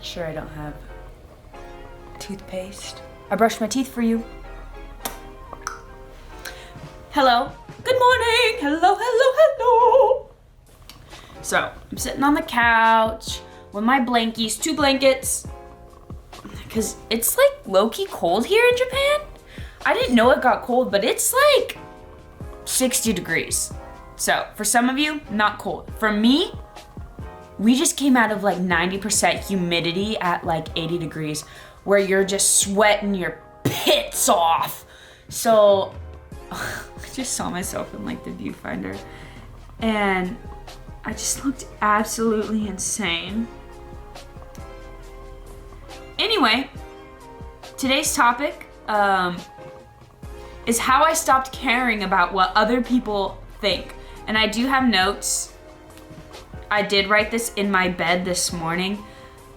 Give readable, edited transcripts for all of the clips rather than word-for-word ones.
Sure, I don't have toothpaste. I brushed my teeth for you. Hello. Good morning. Hello, hello, hello. So, I'm sitting on the couch with my blankies, 2 blankets, because it's like low-key cold here in Japan. I didn't know it got cold, but it's like 60 degrees. So, for some of you, not cold. For me, we just came out of like 90% humidity at like 80 degrees where you're just sweating your pits off. So I just saw myself in like the viewfinder and I just looked absolutely insane. Anyway, today's topic is how I stopped caring about what other people think. And I do have notes. I did write this in my bed this morning.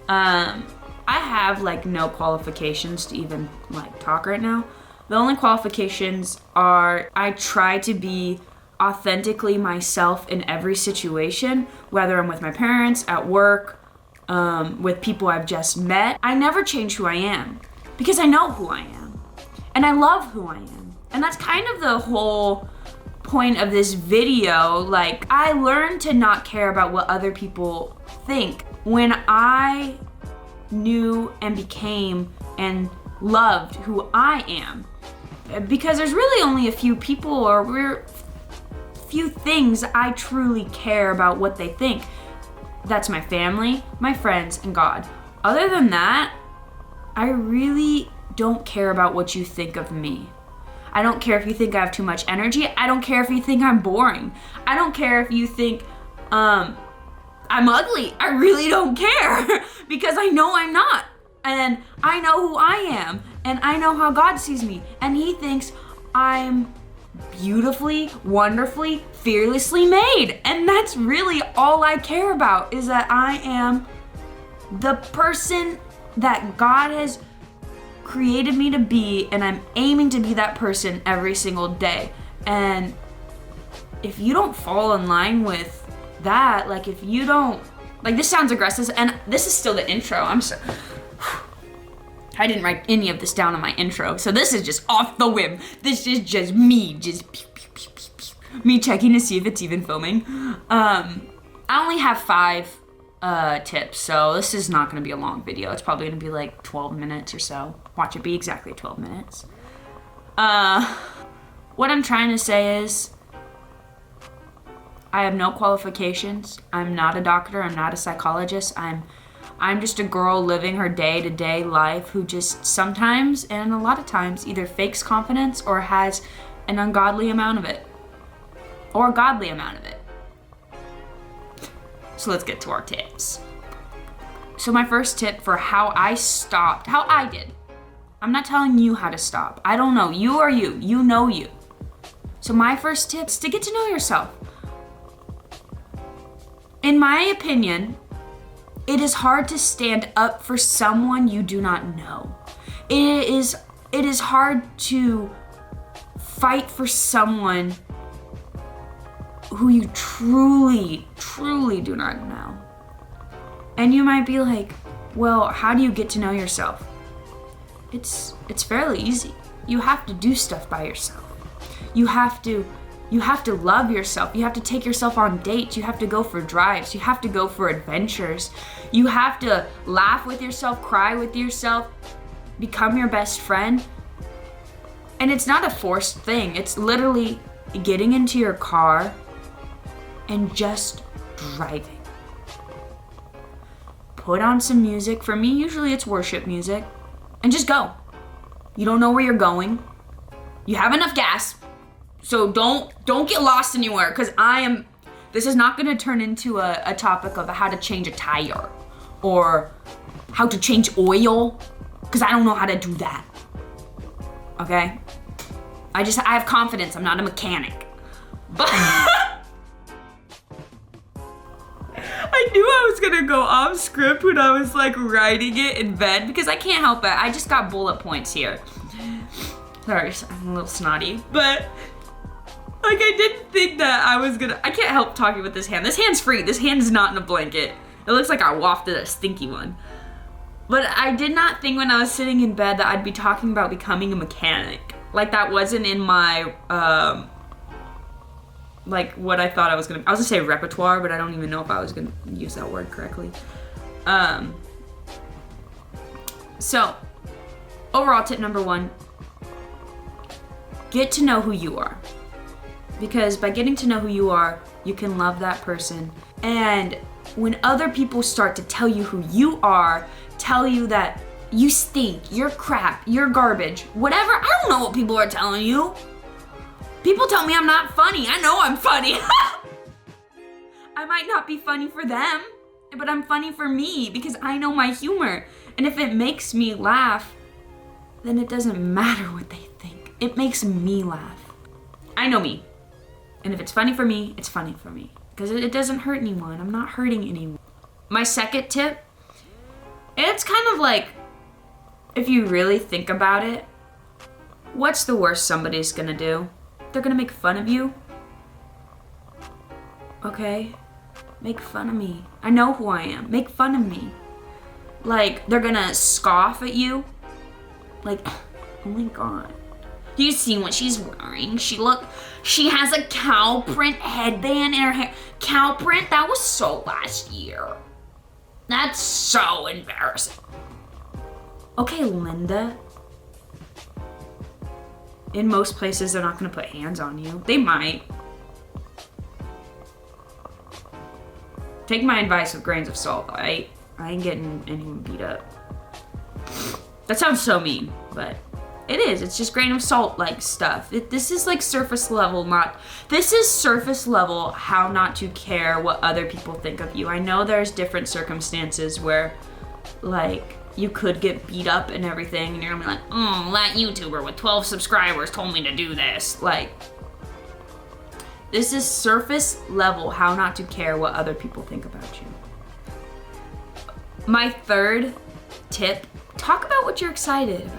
I have like no qualifications to even like talk right now. The only qualifications are I try to be authentically myself in every situation, whether I'm with my parents, at work, with people I've just met. I never change who I am because I know who I am and I love who I am. And that's kind of the whole point of this video. Like, I learned to not care about what other people think when I knew and became and loved who I am, because there's really only a few people or few things I truly care about what they think. That's my family, my friends, and God. Other than that, I really don't care about what you think of me. I don't care if you think I have too much energy. I don't care if you think I'm boring. I don't care if you think I'm ugly. I really don't care because I know I'm not. And I know who I am. And I know how God sees me. And he thinks I'm beautifully, wonderfully, fearlessly made. And that's really all I care about, is that I am the person that God has created me to be, and I'm aiming to be that person every single day. And if you don't fall in line with that, like if you don't, like, this sounds aggressive, and this is still the intro. I didn't write any of this down on my intro, so this is just off the whim. This is just me, just pew, pew, pew, pew, pew. Me checking to see if it's even filming. I only have 5 tips, so this is not going to be a long video. It's probably going to be like 12 minutes or so. Watch it be exactly 12 minutes. What I'm trying to say is I have no qualifications. I'm not a doctor. I'm not a psychologist. I'm just a girl living her day-to-day life who just sometimes and a lot of times either fakes confidence or has an ungodly amount of it, or a godly amount of it. So let's get to our tips. So my first tip for how I did. I'm not telling you how to stop. I don't know. You are you. You know you. So my first tip is to get to know yourself. In my opinion, it is hard to stand up for someone you do not know. It is hard to fight for someone who you truly, truly do not know. And you might be like, well, how do you get to know yourself? It's fairly easy. You have to do stuff by yourself. You have to love yourself. You have to take yourself on dates. You have to go for drives. You have to go for adventures. You have to laugh with yourself, cry with yourself, become your best friend. And it's not a forced thing. It's literally getting into your car and just driving. Put on some music. For me, usually it's worship music. And just go. You don't know where you're going. You have enough gas. So don't get lost anywhere, because this is not gonna turn into a topic of how to change a tire or how to change oil, because I don't know how to do that. Okay? I have confidence. I'm not a mechanic. But I knew I was gonna go off script when I was like writing it in bed, because I can't help it. I just got bullet points here. Sorry, I'm a little snotty, but like I didn't think that I can't help talking with this hand. This hand's free. This hand is not in a blanket. It looks like I wafted a stinky one. But I did not think when I was sitting in bed that I'd be talking about becoming a mechanic. Like, that wasn't in my, like, what I thought I was gonna say repertoire, but I don't even know if I was gonna use that word correctly. So, overall tip number 1, get to know who you are. Because by getting to know who you are, you can love that person. And when other people start to tell you who you are, tell you that you stink, you're crap, you're garbage, whatever, I don't know what people are telling you. People tell me I'm not funny. I know I'm funny. I might not be funny for them, but I'm funny for me because I know my humor. And if it makes me laugh, then it doesn't matter what they think. It makes me laugh. I know me. And if it's funny for me, it's funny for me. Because it doesn't hurt anyone. I'm not hurting anyone. My second tip, it's kind of like, if you really think about it, what's the worst somebody's gonna do? They're gonna make fun of you. Okay? Make fun of me. I know who I am. Make fun of me. Like, they're gonna scoff at you. Like, oh my god. Do you see what she's wearing? She has a cow print headband in her hair. Cow print? That was so last year. That's so embarrassing. Okay, Linda. In most places, they're not gonna put hands on you. They might. Take my advice with grains of salt. I ain't getting anyone beat up. That sounds so mean, but it is. It's just grain of salt like stuff. This is like surface level, this is surface level how not to care what other people think of you. I know there's different circumstances where, like, you could get beat up and everything, and you're gonna be like, oh, that YouTuber with 12 subscribers told me to do this. Like, this is surface level how not to care what other people think about you. My third tip, talk about what you're excited about.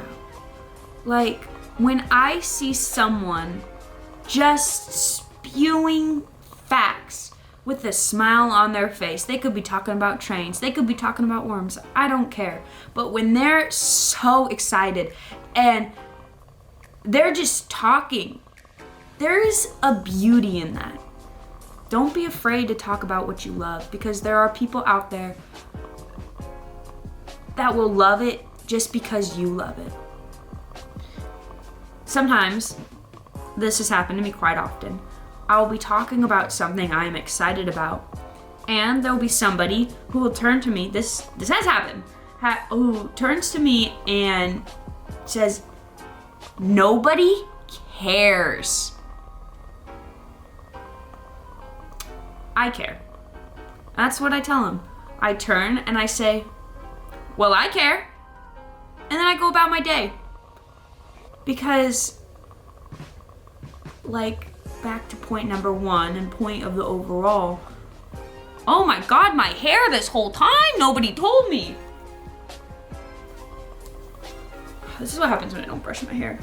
Like, when I see someone just spewing facts with a smile on their face, they could be talking about trains, they could be talking about worms, I don't care. But when they're so excited and they're just talking, there's a beauty in that. Don't be afraid to talk about what you love, because there are people out there that will love it just because you love it. Sometimes, this has happened to me quite often, I'll be talking about something I am excited about, and there'll be somebody who will turn to me, this has happened, who turns to me and says, nobody cares. I care. That's what I tell them. I turn and I say, well, I care. And then I go about my day. Because, like, back to point number 1 and point of the overall, oh my god, my hair this whole time, nobody told me. This is what happens when I don't brush my hair.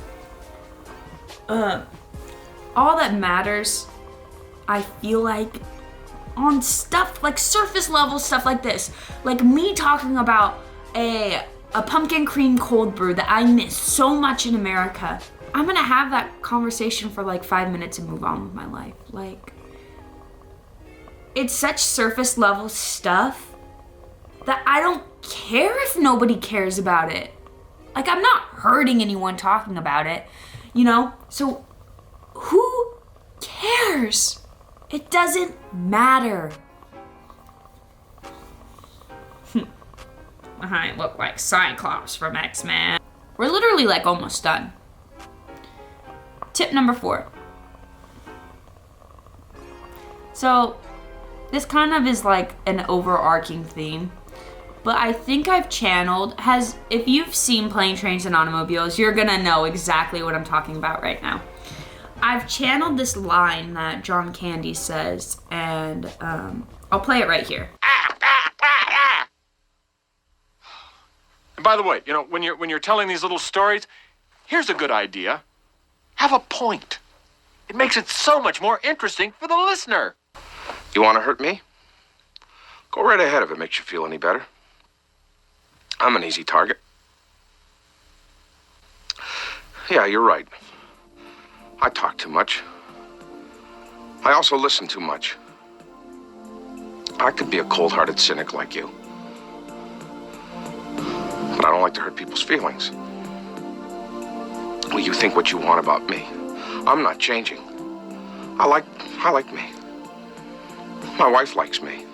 All that matters, I feel like, on stuff like surface level stuff like this, like me talking about a pumpkin cream cold brew that I miss so much in America, I'm gonna have that conversation for like 5 minutes and move on with my life. Like, it's such surface level stuff that I don't care if nobody cares about it. Like, I'm not hurting anyone talking about it, you know? So, who cares? It doesn't matter. I look like Cyclops from X-Men. We're literally like almost done. Tip number 4. So, this kind of is like an overarching theme, but I think I've channeled, if you've seen Plane, Trains, and Automobiles, you're gonna know exactly what I'm talking about right now. I've channeled this line that John Candy says, and I'll play it right here. And by the way, you know, when you're telling these little stories, here's a good idea. Have a point. It makes it so much more interesting for the listener. You want to hurt me? Go right ahead if it makes you feel any better. I'm an easy target. Yeah, you're right. I talk too much. I also listen too much. I could be a cold-hearted cynic like you. But I don't like to hurt people's feelings. Well, you think what you want about me. I'm not changing. I like me. My wife likes me.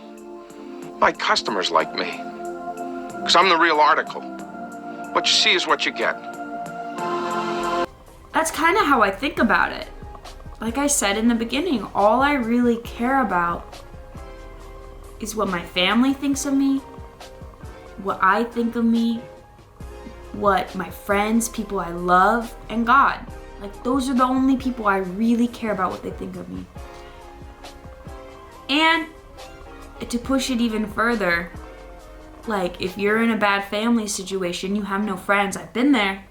My customers like me. Because I'm the real article. What you see is what you get. That's kind of how I think about it. Like I said in the beginning, all I really care about is what my family thinks of me, what I think of me, what my friends, people I love, and God. Like, those are the only people I really care about what they think of me. And to push it even further, like, if you're in a bad family situation, you have no friends. I've been there.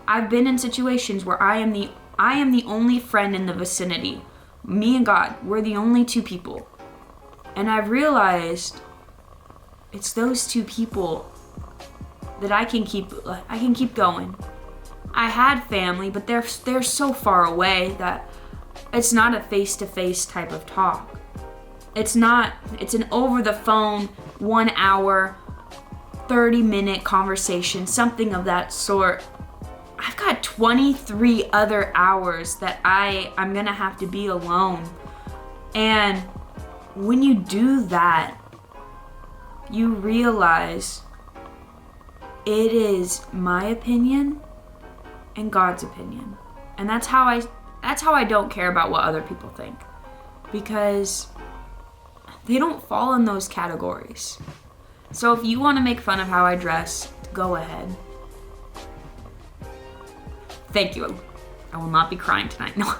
I've been in situations where I am the only friend in the vicinity. Me and God, we're the only two people. And I've realized it's those two people that I can keep going. I had family, but they're so far away that it's not a face-to-face type of talk. It's an over the phone, 1 hour, 30-minute conversation, something of that sort. I've got 23 other hours that I'm gonna have to be alone. And when you do that, you realize it is my opinion and God's opinion. And that's how I don't care about what other people think. Because they don't fall in those categories. So if you want to make fun of how I dress, go ahead. Thank you. I will not be crying tonight. No.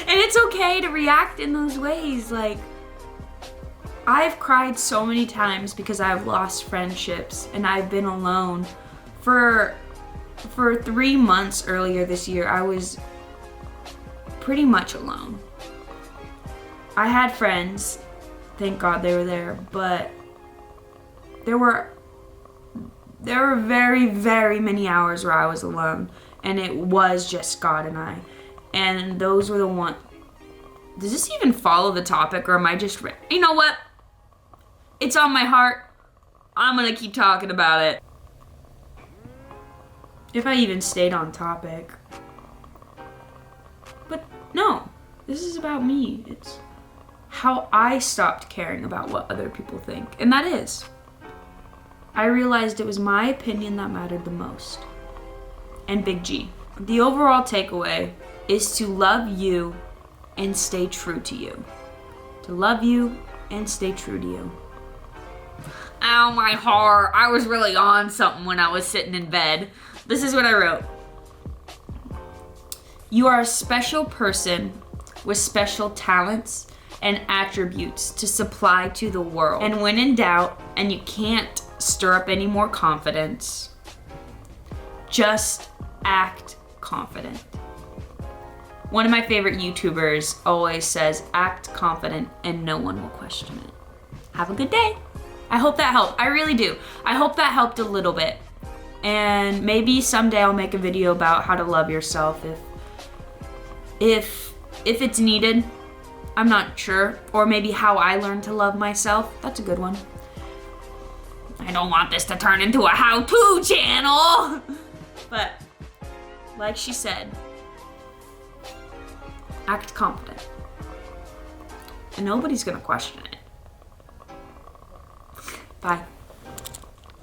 And it's okay to react in those ways. Like, I've cried so many times because I've lost friendships and I've been alone. For 3 months earlier this year, I was pretty much alone. I had friends, thank God they were there, but there were very, very many hours where I was alone, and it was just God and I. And those were the ones. Does this even follow the topic, or am I just... You know what? It's on my heart. I'm gonna keep talking about it. If I even stayed on topic. But no, this is about me. It's how I stopped caring about what other people think. And that is, I realized it was my opinion that mattered the most. And Big G. The overall takeaway is to love you and stay true to you. To love you and stay true to you. Ow, my heart. I was really on something when I was sitting in bed. This is what I wrote. You are a special person with special talents and attributes to supply to the world. And when in doubt and you can't stir up any more confidence, just act confident. One of my favorite YouTubers always says, act confident and no one will question it. Have a good day. I hope that helped. I really do. I hope that helped a little bit. And maybe someday I'll make a video about how to love yourself if it's needed. I'm not sure. Or maybe how I learned to love myself. That's a good one. I don't want this to turn into a how-to channel. But like she said, act confident. And nobody's gonna question it. Bye.